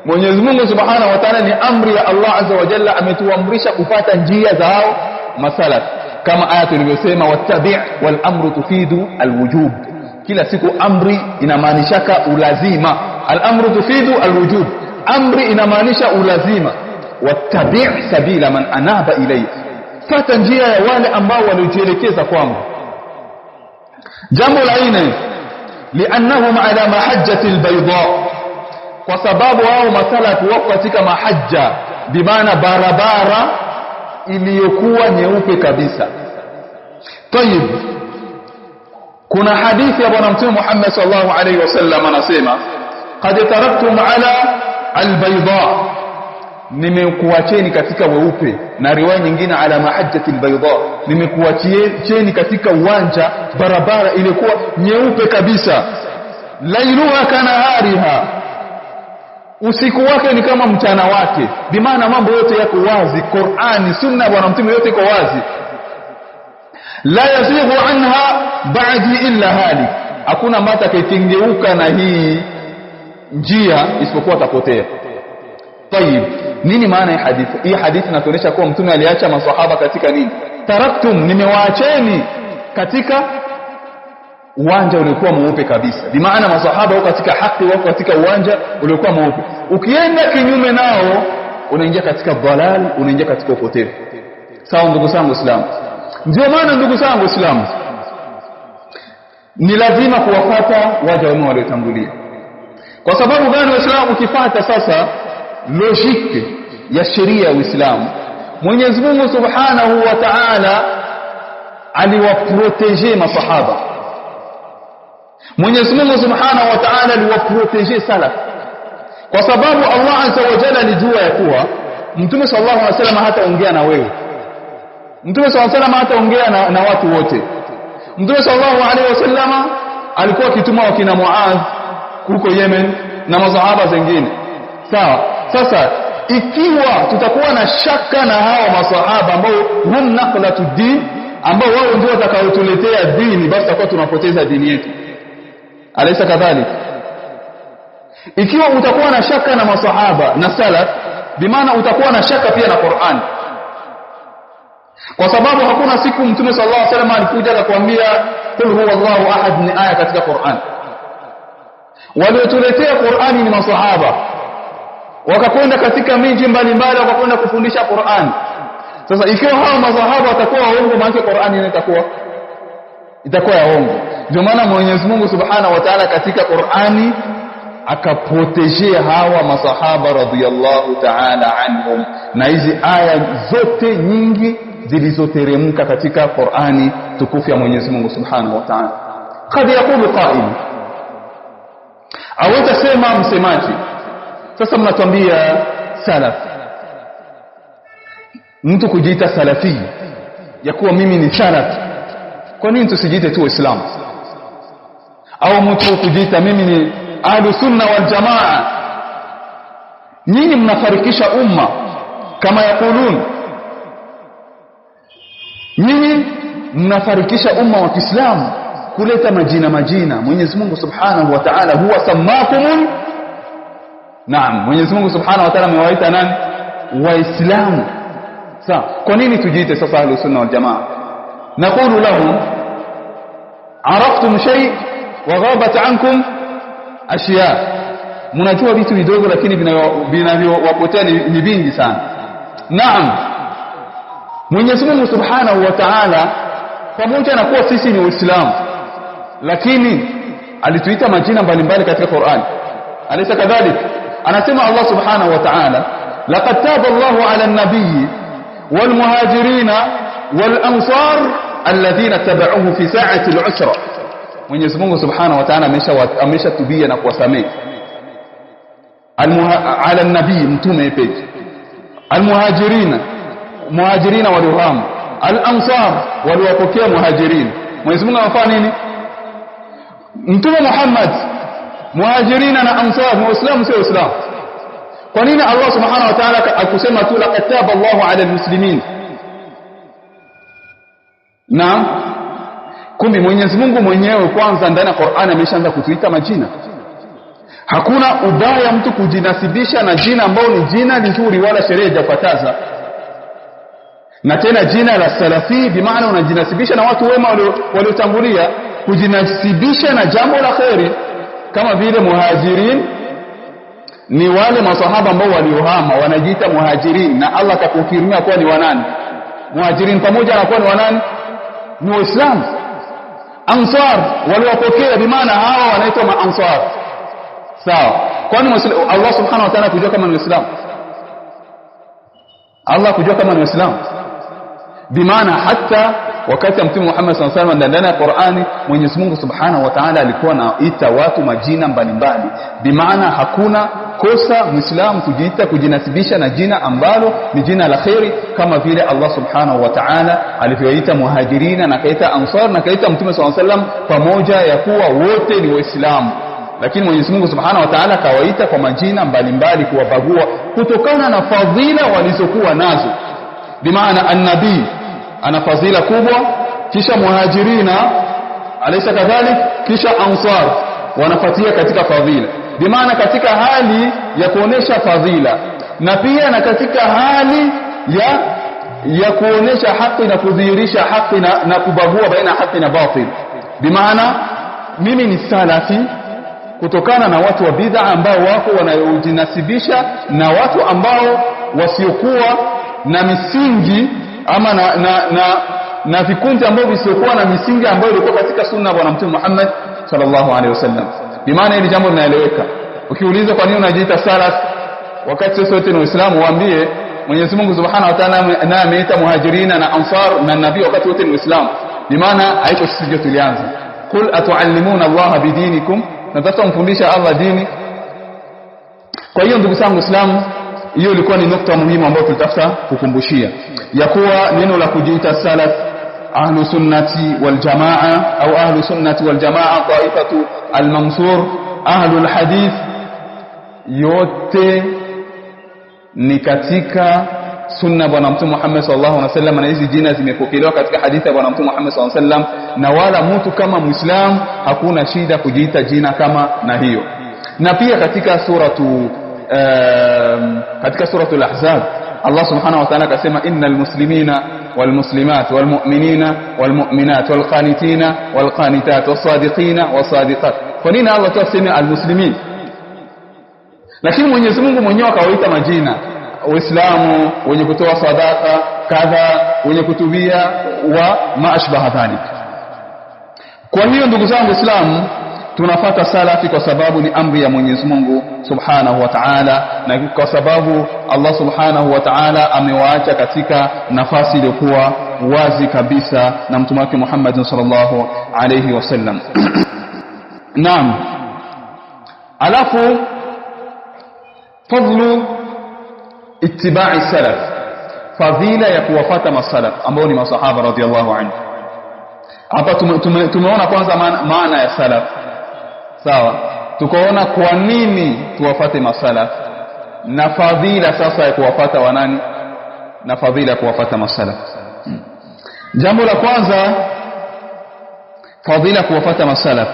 Mwenyezi Mungu subhanahu wa ta'ala, ni amri ya Allah azza wa jalla, ametuamrisha kupata njia zao masalaf, kama aya tulivyosema wattabi' wal amru tufidu alwujub. Kila siku amri inamaanisha ulazima, al amru tufidu alwujub, amri inamaanisha ulazima. Wattabi' sabila man anaba ilayya, fata njia ya wale ambao waliojielekeza kwangu. Jambo la nne, liannahum ala mahajjati albayda, kwa sababu hao masalafu wako katika mahajja, bimaana barabara iliyokuwa nyeupe kabisa. Tayib, kuna hadithi ya bwana mtume Muhammad sallallahu alaihi wasallam anasema qad taraktum ala albayda, nimekuacheni katika weupe, na riwaya nyingine ala mahajjati albayda, nimekuacheni katika uwanja, barabara iliyokuwa nyeupe kabisa. Lailuha kanahariha, usiku wake ni kama mchana wake, bimaana mambo yote yako wazi, Qur'ani, sunna, bwana mtume, yote iko wazi. La yazighu anha ba'di illa halik, hakuna mata atakayengeuka na hii njia isipokuwa atapotea. Tayib, nini maana ya hadithi hii? Hadithi inatuonyesha kuwa mtume aliacha maswahaba katika nini? Taraktum, nimewaacheni katika uwanja uliokuwa mweupe kabisa, bimaana maswahaba wako katika haki, wako katika uwanja uliokuwa mweupe. Ukienda kinyume nao unaingia katika dhalal, unaingia katika upotevu. Sawa ndugu zangu Islam? Ndio maana ndugu zangu Islam, ni lazima kuwafuata waja wema waliotangulia. Kwa sababu gani Waislamu? Ukifuata sasa logique ya sheria ya Uislamu, Mwenyezi Mungu Subhanahu wa Ta'ala aliwaproteger masahaba. Mwenyezi Mungu Subhanahu wa Ta'ala aliwaproteger salaf. kwa sababu Allah azza wa jalla alijua ya kuwa Mtume sallallahu alaihi wasallam hataongea na wewe, Mtume sallallahu alaihi wasallam hataongea na watu wote. Mtume sallallahu alaihi wasallam alikuwa akituma wakina Muadh huko Yemen na masahaba wengine. Sawa. Sasa ikiwa tutakuwa na shaka na hawa masahaba ambao hum naqlatud din, ambao wao ndio watakaotuletea dini, basi tutakuwa tunapoteza dini yetu. Alaysa kadhalik? Ikiwa utakuwa na shaka na masahaba na salaf, bimaana utakuwa na shaka pia na Qur'an. Kwa sababu hakuna siku Mtume sallallahu alaihi wasallam alikuja akakwambia qul huwallahu ahad ni aya katika Qur'an. Waliotuletea Qur'ani ni masahaba, wakakwenda katika miji mbalimbali wakakwenda kufundisha Qur'an. Sasa ikiwa hao masahaba watakuwa waongo, maana Qur'ani itakuwa ya uongo. Ndio maana Mwenyezi Mungu Subhanahu wa Ta'ala katika Qur'ani akaprotejea hawa masahaba radhiyallahu ta'ala anhum na hizi aya zote nyingi zilizoteremka katika Qur'ani tukufu ya Mwenyezi Mungu Subhanahu wa Ta'ala. Qad yaqulu qa'il, aweza sema msemaji, sasa mnatuambia salaf, mtu kujiita salafi ya kuwa mimi ni salaf, kwa nini tusijiite tu Uislamu? Au mtu kujiita mimi ni ahlu sunna wal jamaa? Nyinyi mnafarikisha umma kama yakulun, nyinyi mnafarikisha umma wa Kiislamu kuleta majina. Mwenyezi Mungu Subhanahu wa Ta'ala huwa samakumul, naam, Mwenyezi Mungu Subhanahu wa Ta'ala amewaita nani? Waislamu. Sawa, kwa nini tujiite sasa ahlu sunna wal jamaa? Naqulu lahum araftum shay wa ghabat ankum ashya, mnajua vitu vidogo lakini vinavyowapotea ni vingi sana. Naam, Mwenyezi Mungu Subhanahu wa Ta'ala pamoja na kuwa sisi ni Waislamu, lakini alituita majina mbalimbali katika Qur'an. Alaysa kadhalik? Anasema Allah Subhanahu wa Ta'ala, laqad taba Allahu 'ala an-nabiyyi wal muhajirin wal ansar alladhina tabauhu fi sa'ati al-'usra. Mwenyezi Mungu Subhanahu wa Ta'ala ameshatubia na kuwasamehe ala nabii, mtume pekee, muhajirina waliohama, al-ansar waliopokea muhajirin. Mwenyezi Mungu anafanya nini? Mtume Muhammad, muhajirina na ansar ni Waislamu, sio Waislamu. Kwa nini Allah Subhanahu wa Ta'ala akusema tu laqad taba Allahu 'ala al-muslimin? Naam, kumbe Mwenyezi Mungu mwenyewe kwanza ndani ya Qur'an ameshaanza kutuita majina. Hakuna ubaya mtu kujinasibisha na jina ambalo ni jina nzuri wala sheria haijakataza. Na tena jina la salafi bimaana unajinasibisha na watu wema waliotangulia, kujinasibisha na jambo la khairi, kama vile muhajirin ni wale masahaba ambao waliohama wanajiita muhajirin, na Allah akakufirimia kuwa ni wanani muhajirin, pamoja na kuwa ni wanani ni Waislamu. Ansar waliopokea bimaana hawa wanaitwa maansar. Sawa, kwani Allah Subhanahu wa Ta'ala kujua kama ni Waislamu? Allah kujua kama ni Waislamu bimaana hata wakati Mtume Muhammad sallallahu alaihi wasallam ndani ya Qur'ani Mwenyezi Mungu Subhanahu wa Ta'ala alikuwa anaita watu majina mbalimbali, bimaana hakuna kosa Muislamu kujinasibisha na jina ambalo ni jina la khairi, kama vile Allah Subhanahu wa Ta'ala alivyoita muhajirina na kaita ansar na kaita Mtume sallallahu alaihi wasallam pamoja ya kuwa wote ni Waislamu. Lakini Mwenyezi Mungu Subhanahu wa Ta'ala kawaita kwa majina mbalimbali kuwabagua kutokana na fadhila walizokuwa nazo. Bimaana an-nabii ana fadhila kubwa, kisha muhajirina alaysa kadhalik, kisha ansar wanafuatia katika fadhila. Bimaana katika hali ya kuonesha fadhila na pia na katika hali ya kuonesha haki na kudhihirisha haki na kubagua baina haki na batil. Bimaana mimi ni salafi kutokana na watu wa bid'a ambao wako wanayojinasibisha na watu ambao wasiokuwa na misingi ama na vikundi ambao visiokuwa na misingi ambayo ilikuwa katika sunna ya Bwana Mtume Muhammad sallallahu alaihi wasallam. Bimaana hili jambo linaeleweka. Ukiuliza kwa nini unajiita salaf wakati sisi wote ni Waislamu, waambie Mwenyezi Mungu Subhanahu wa Ta'ala naye ameita muhajirina na ansar na nabii wakati wote ni Waislamu. Bimaana haiko sisi ndio tulianza. Qul atuallimuna Allah bidinikum, nataka kumfundisha Allah dini. Kwa hiyo ndugu zangu Waislamu, hiyo ilikuwa ni nukta muhimu ambayo tulitafuta kukumbushia, ya kuwa neno la kujiita salaf, ahlu sunnati wal jamaa au ahlu sunnati wal jamaa, taifatu al-mansur, ahlu al-hadith, yote ni katika sunna bwana mtume Muhammad sallallahu alaihi wasallam, na hizi jina zimepokelewa katika hadithi ya bwana mtume Muhammad sallallahu alaihi wasallam, na wala mtu kama Muislam hakuna shida kujiita jina kama na hiyo. Na pia katika suratul Ahzab Allah subhanahu wa ta'ala akasema innal muslimina wal muslimat wal mu'minina wal mu'minat wal qanitina wal qanitat was sadiqina was sadiqat. Kwa nini Allah tuseme al muslimin? Lakini Mwenyezi Mungu mwenyewe akawaita majina, Waislamu, wenye kutoa sadaka kadha, wenye kutubia wa maashbaha dhalik. Kwa hiyo ndugu zangu Waislamu, tunafata salafi kwa sababu ni amri ya Mwenyezi Mungu Subhanahu wa Ta'ala, na kwa sababu Allah Subhanahu wa Ta'ala amewaacha katika nafasi iliyokuwa wazi kabisa na mtume wake Muhammad sallallahu alayhi wasallam. Naam. Alafu fadlu ittiba'i salaf, fadhila ya kuwafuata masalaf ambao ni masahaba radhiallahu anhu. Hapa tumeona kwanza maana ya salaf, sawa, tukaona kwa nini tuwafate masalaf, na fadhila sasa ya kuwafata wanani, na fadhila ya kuwafata masalaf. Jambo la kwanza, fadhila kuwafata masalaf,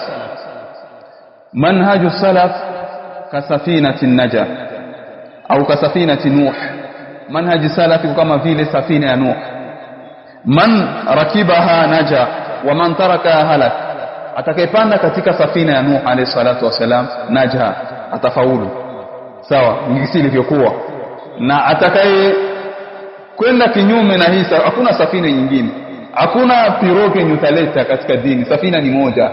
manhaju salaf kasafinati naja au kasafinati Nuh. Manhaji salafi kama vile safina ya Nuh, man rakibaha naja wa man tarakaha halak. Atakayepanda katika safina ya Nuh alayhi salatu wasalam naja, atafaulu, sawa, ngisi ilivyokuwa. Na atakaye kwenda kinyume na hii, hakuna safina nyingine, hakuna piroge nyutaleta katika dini, safina ni moja.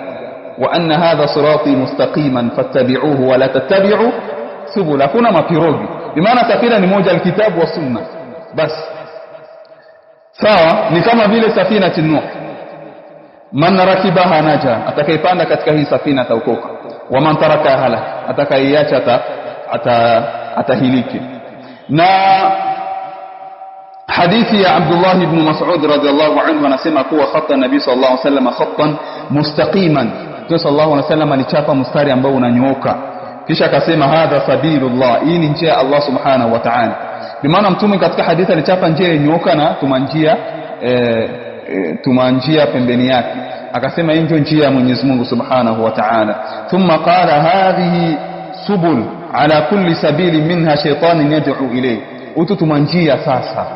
Wa anna hadha sirati mustaqiman fattabi'uhu wa la tattabi'u subul. Hakuna mapirogi, bimaana safina ni moja, alkitabu wa sunna basi, sawa. Ni kama vile safina Nuh, man rakibaha naja, atakayepanda katika hii safina ataokoka, wa man taraka halak, atakayeacha atahiliki. Na hadithi ya Abdullah ibn Mas'ud radhiyallahu anhu anasema kuwa khata nabii sallallahu alaihi wasallam khattan mustaqiman, Mtume sallallahu alaihi wasallam alichapa mstari ambao unanyooka, kisha akasema hadha sabilullah, hii ni njia ya Allah subhanahu wa ta'ala. Bimaana mtume katika hadithi alichapa njia yenyoka na tumanjia pembeni yake, akasema hii ndio njia ya Mwenyezi Mungu subhanahu wa ta'ala. Thumma qala hadhihi subul ala kulli sabili minha shaytanun yad'u ilayhi. Tumanjia sasa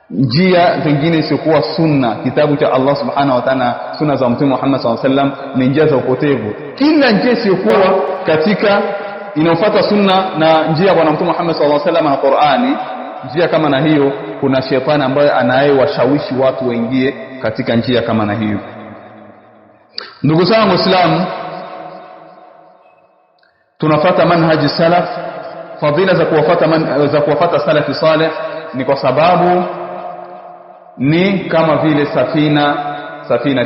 njia zingine isiyokuwa sunna, kitabu cha Allah subhanahu wa ta'ala, sunna za mtume Muhammad sallallahu alaihi wasallam, ni njia za upotevu. Kila njia isiyokuwa katika inayofuata sunna na njia ya bwana mtume Muhammad sallallahu alaihi wasallam na Qur'ani, njia kama na hiyo, kuna shetani ambaye anayewashawishi watu waingie katika njia kama na hiyo. Ndugu zangu Waislamu, tunafuata manhaji salaf. Fadhila za kuwafuata salafi salih ni kwa sababu ni kama vile safina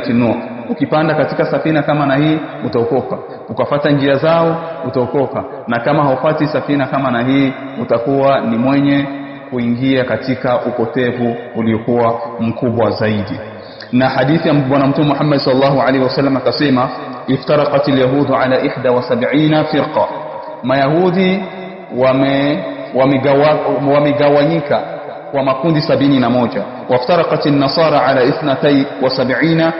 Nuh. Ukipanda katika safina kama na hii utaokoka, ukafuata njia zao utaokoka, na kama haufati safina kama na hii utakuwa ni mwenye kuingia katika upotevu uliokuwa mkubwa zaidi. Na hadithi ya bwana mtume Muhammad sallallahu alaihi wasallam akasema iftaraqatil yahudu ala 71 firqa, mayahudi wamegawanyika kwa makundi 71. Waftaraqatin nasara ala 72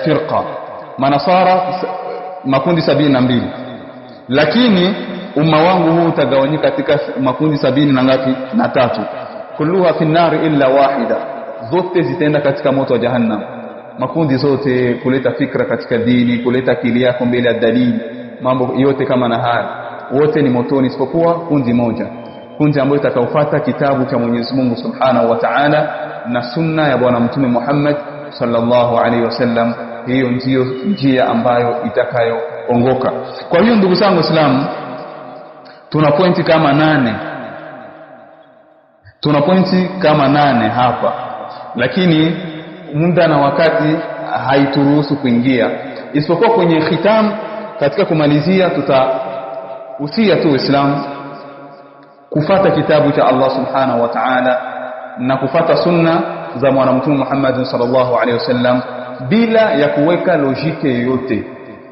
firqa, manasara makundi 72. Lakini umma wangu huu utagawanyika katika makundi 70 na ngapi? Na 3. Kulluha fi an-nar illa wahida, zote zitaenda katika moto wa jahannam. Makundi zote kuleta fikra katika dini, kuleta akili yako mbele ya dalili, mambo yote kama na haya, wote ni motoni isipokuwa kundi moja, kundi ambayo itakaofuata kitabu cha Mwenyezi Mungu Subhanahu wa Ta'ala na sunna ya bwana mtume Muhammad sallallahu alaihi wasallam. Hiyo ndio njia ambayo itakayoongoka. Kwa hiyo ndugu zangu Waislamu, tuna pointi kama 8 hapa, lakini muda na wakati haituruhusu kuingia, isipokuwa kwenye khitam, katika kumalizia usia tu Uislamu kufata kitabu cha Allah subhanahu wa ta'ala na kufata sunna za Mtume Muhammad sallallahu alaihi wasallam bila ya kuweka lojike yoyote,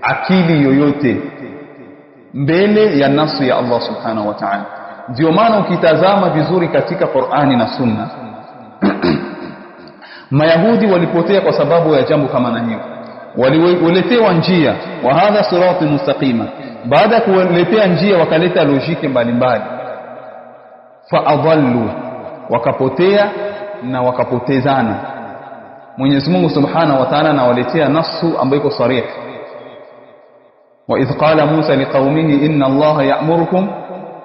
akili yoyote mbele ya nafsi ya Allah subhanahu wa ta'ala. Ndio maana ukitazama vizuri katika Qur'ani na Sunna Mayahudi walipotea kwa sababu ya jambo kama na hiyo. Waliletewa njia wa hadha sirati mustaqima, baada ya kuletea njia wakaleta lojike mbalimbali, fa adallu, wakapotea na wakapotezana. Mwenyezi Mungu Subhanahu wa Ta'ala anawaletea nasu ambayo iko sarih. Wa idh qala Musa liqaumihi inna Allaha ya'murukum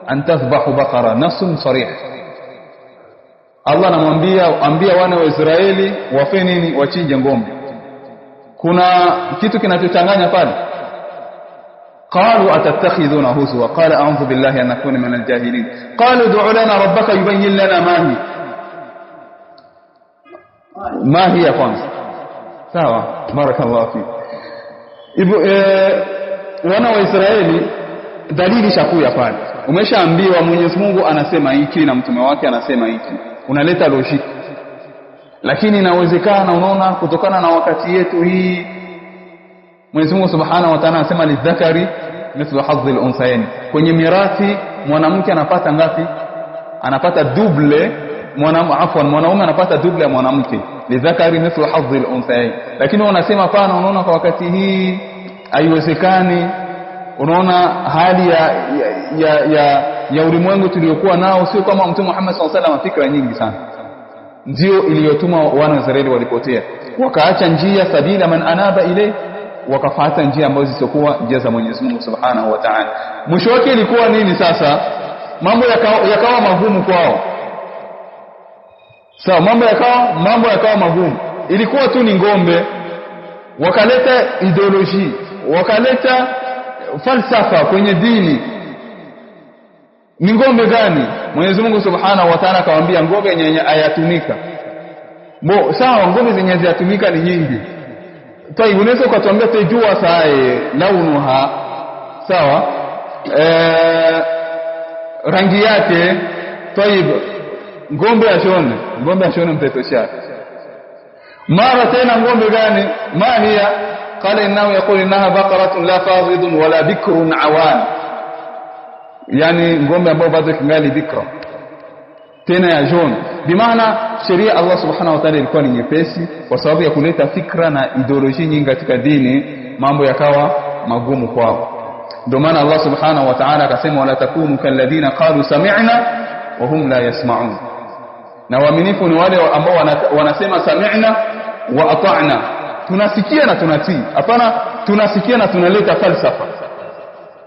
an tadhbahu baqara, nasun sarih. Allah anamwambia wana wa Israeli wafanye nini? Wachinje ng'ombe. Kuna kitu kinachochanganya pale. Qalu atattakhidhuna huzwa, qala a'udhu billahi an akuna min al-jahilin. Qalu ud'u lana rabbaka yubayyin lana ma hiya kwanza. Sawa, barakallahu fi. Wana wa Israeli dalili shakuya pale. Umeshaambiwa Mwenyezi Mungu anasema hiki na mtume wake anasema hiki, unaleta logic. Lakini inawezekana unaona kutokana na wakati yetu hii Mwenyezi Mungu Subhanahu wa Ta'ala anasema lidhakari mithlu hadhi al-unthayayn, kwenye mirathi mwanamke anapata ngapi? Anapata double, mwanaume anapata double ya mwanamke, lidhakari mithlu hadhi al-unthayayn. Lakini wanasema pana, unaona kwa wakati hii haiwezekani. Unaona hali ya ulimwengu tuliokuwa nao sio kama Mtume Muhammad sallallahu alaihi wasallam, fikra nyingi sana ndio iliyotuma wana wa Israeli walipotea, wakaacha njia sabila man anaba ile, wakafuata njia ambazo zisizokuwa njia za Mwenyezi Mungu Subhanahu wa Ta'ala. Mwisho wake ilikuwa nini sasa? Mambo yakawa magumu kwao. Sawa, mambo yakawa magumu. Ilikuwa tu ni ngombe, wakaleta ideology, wakaleta falsafa kwenye dini. Ni ngombe gani? Mwenyezi Mungu Subhanahu wa Ta'ala akamwambia ngombe yenye ayatumika. Sawa, ngombe zenye ayatumika ni nyingi. Tayeb, unaweza ukatuambia tejua saa launuha, sawa, rangi yake. Tayeb, ngombe ashone mtetosha. Mara tena ngombe gani? Ma hiya? Qala innahu yaqulu innaha baqaratun la fadhidun wala bikrun awan, yani ngombe ambao bado kingali bikra tena ya jon. Bimaana sheria Allah Subhanahu wa Ta'ala ilikuwa ni nyepesi kwa sababu ya kuleta fikra na ideology nyingi katika dini, mambo yakawa magumu kwao. Ndio maana Allah Subhanahu wa Ta'ala akasema wala takunu kalladhina qalu sami'na wa hum la yasma'un. Na waaminifu ni wale ambao wanasema sami'na wa ata'na, tunasikia na tunatii. Hapana, tunasikia na tunaleta falsafa,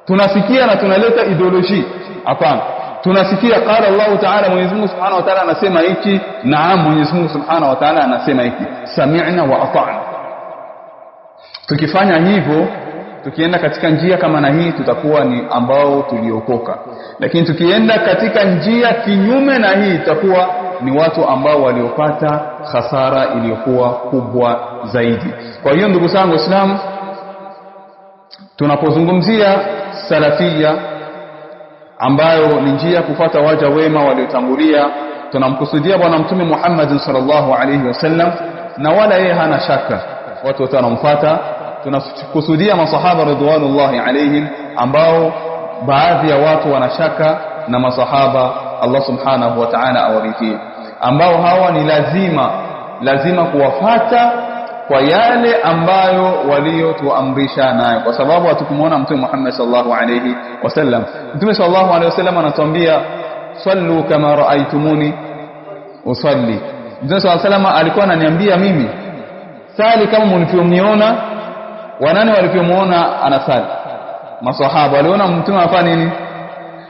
tunasikia na tunaleta ideology. Hapana, tunasikia qala Allah Ta'ala, Mwenyezi Mungu Subhanahu wa Ta'ala anasema hiki, naam, Mwenyezi Mungu Subhanahu wa Ta'ala anasema hiki, sami'na wa ata'na. Tukifanya hivyo, tukienda katika njia kama na hii, tutakuwa ni ambao tuliokoka. Lakini tukienda katika njia kinyume na hii, tutakuwa ni watu ambao waliopata hasara iliyokuwa kubwa zaidi. Kwa hiyo ndugu zangu Waislamu, tunapozungumzia salafia ambayo ni njia kufuata waja wema waliotangulia, tunamkusudia bwana Mtume Muhammad sallallahu alaihi wasallam, na wala yeye hana shaka watu wote wanamfuata. Tunakusudia masahaba ridwanullahi alaihim, ambao baadhi ya watu wanashaka na masahaba Allah Subhanahu wa Ta'ala awaridhie, ambao hawa ni lazima kuwafata kwa yale ambayo waliotuamrisha nayo, kwa sababu hatukumuona Mtume Muhammad sallallahu alayhi wasallam. Mtume sallallahu alayhi wasallam anatuambia sallu kama raaitumuni usalli. Mtume sallallahu alayhi wasallam alikuwa ananiambia mimi sali kama mlivyoniona. Wanane walivyomuona anasali, maswahaba waliona Mtume afanya nini?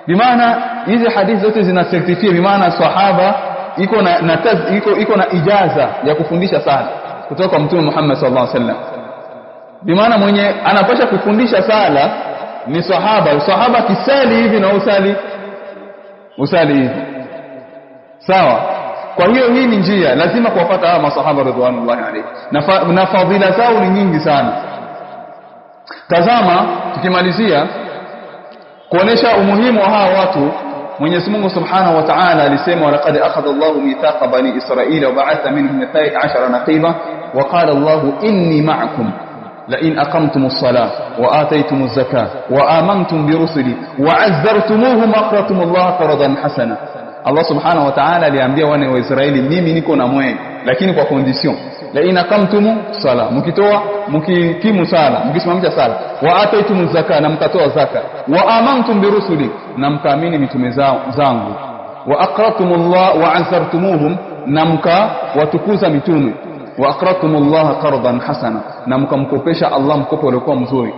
Bimaana hizi hadithi zote zinacertify, bimaana sahaba iko na ijaza ya kufundisha sala kutoka kwa Mtume Muhammad sallallahu alaihi wasallam. Bimaana mwenye anapasha kufundisha sala ni sahaba. Sahaba kisali hivi na usali hivi, sawa. Kwa hiyo hii ni njia lazima kuwafuata hawa masahaba radhiallahu alayhi, na fadhila zao ni nyingi sana. Tazama, tukimalizia kuonesha umuhimu wa hawa watu. Mwenyezi Mungu Subhanahu wa Ta'ala alisema walaqad akhadha Allahu mithaqa bani Israila wa ba'atha minhum 12 naqiba wa qala Allahu inni ma'akum la in aqamtumus salah wa ataytumuz zakah wa amantum bi rusuli wa 'azzartumuhum aqratumullaha qardan hasana. Allah Subhanahu wa Ta'ala aliambia wana wa Israeli mimi niko na mwe, lakini kwa condition la in aqamtumus salah, mkitoa mkikimu sala, mkisimamisha sala, wa ataytumuz zakah, na mkatoa zaka, wa amantum bi rusuli, na mkaamini mitume zangu, wa aqratumullah wa 'azzartumuhum, na mkawatukuza mitume, wa aqratumullaha qardan hasana, na mkamkopesha Allah mkopo uliokuwa mzuri,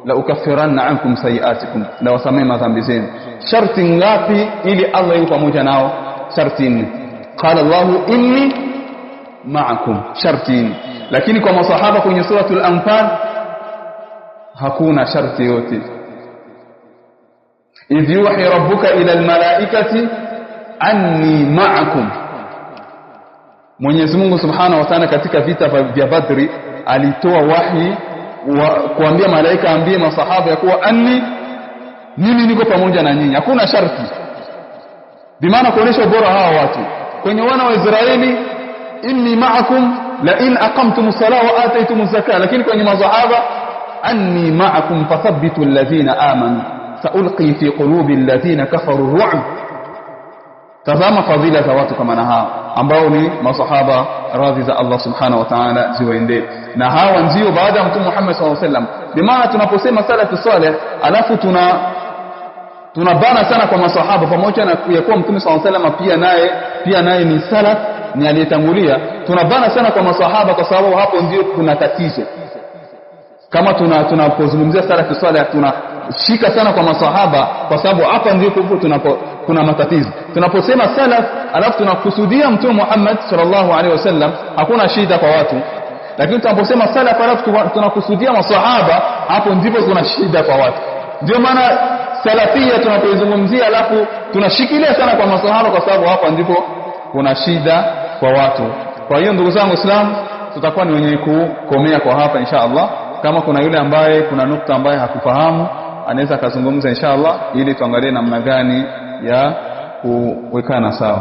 la ukaffiranna ankum sayiatikum, la wasamee madhambi zenu. Sharti ngapi ili Allah yuko pamoja nao? Sharti 4. Qala Allahu inni ma'akum, sharti 4. Lakini kwa masahaba kwenye suratul Anfal hakuna sharti yote. idh yuhi rabbuka ila almalaikati anni ma'akum. Mwenyezi Mungu Subhanahu wa Ta'ala katika vita vya Badri alitoa wahi kuambia malaika ambie masahaba ya kuwa anni, mimi niko pamoja na nyinyi. Hakuna sharti, bimaana kuonesha ubora hawa watu. Kwenye wana wa Israeli inni ma'akum la in aqamtumus salah wa ataytumuz zakah, lakini kwenye masahaba anni ma'akum fathabbitu alladhina amanu saulqi fi qulubi alladhina kafaru ru'b. Tazama fadhila za watu kama na hawa ambao ni masahaba, radhi za Allah Subhanahu wa Ta'ala ziwaendee. Na hawa ndio baada ya Mtume Muhammad sallallahu alaihi wasallam. Bimaana tunaposema salafu salih alafu tunabana sana kwa masahaba, pamoja na kuwa Mtume sallallahu alaihi wasallam pia naye ni salaf, ni aliyetangulia, tunabana sana kwa masahaba kwa sababu hapo ndio kuna tatizo. Kama tunapozungumzia salafu salih tunashika sana kwa masahaba kwa sababu hapa ndio kuna matatizo. Tunaposema salaf alafu tunakusudia Mtume Muhammad sallallahu alaihi wasallam, hakuna shida kwa watu. Lakini tunaposema salaf alafu tunakusudia masahaba, hapo ndipo kuna shida kwa watu. Ndio maana salafia tunapozungumzia alafu tunashikilia sana kwa masahaba kwa sababu hapa ndipo kuna shida kwa watu. Kwa hiyo ndugu zangu Waislamu, tutakuwa ni wenye kukomea kwa hapa insha Allah. Kama kuna yule ambaye kuna nukta ambaye hakufahamu anaweza kuzungumza insha Allah, ili tuangalie namna gani ya kuwekana sawa.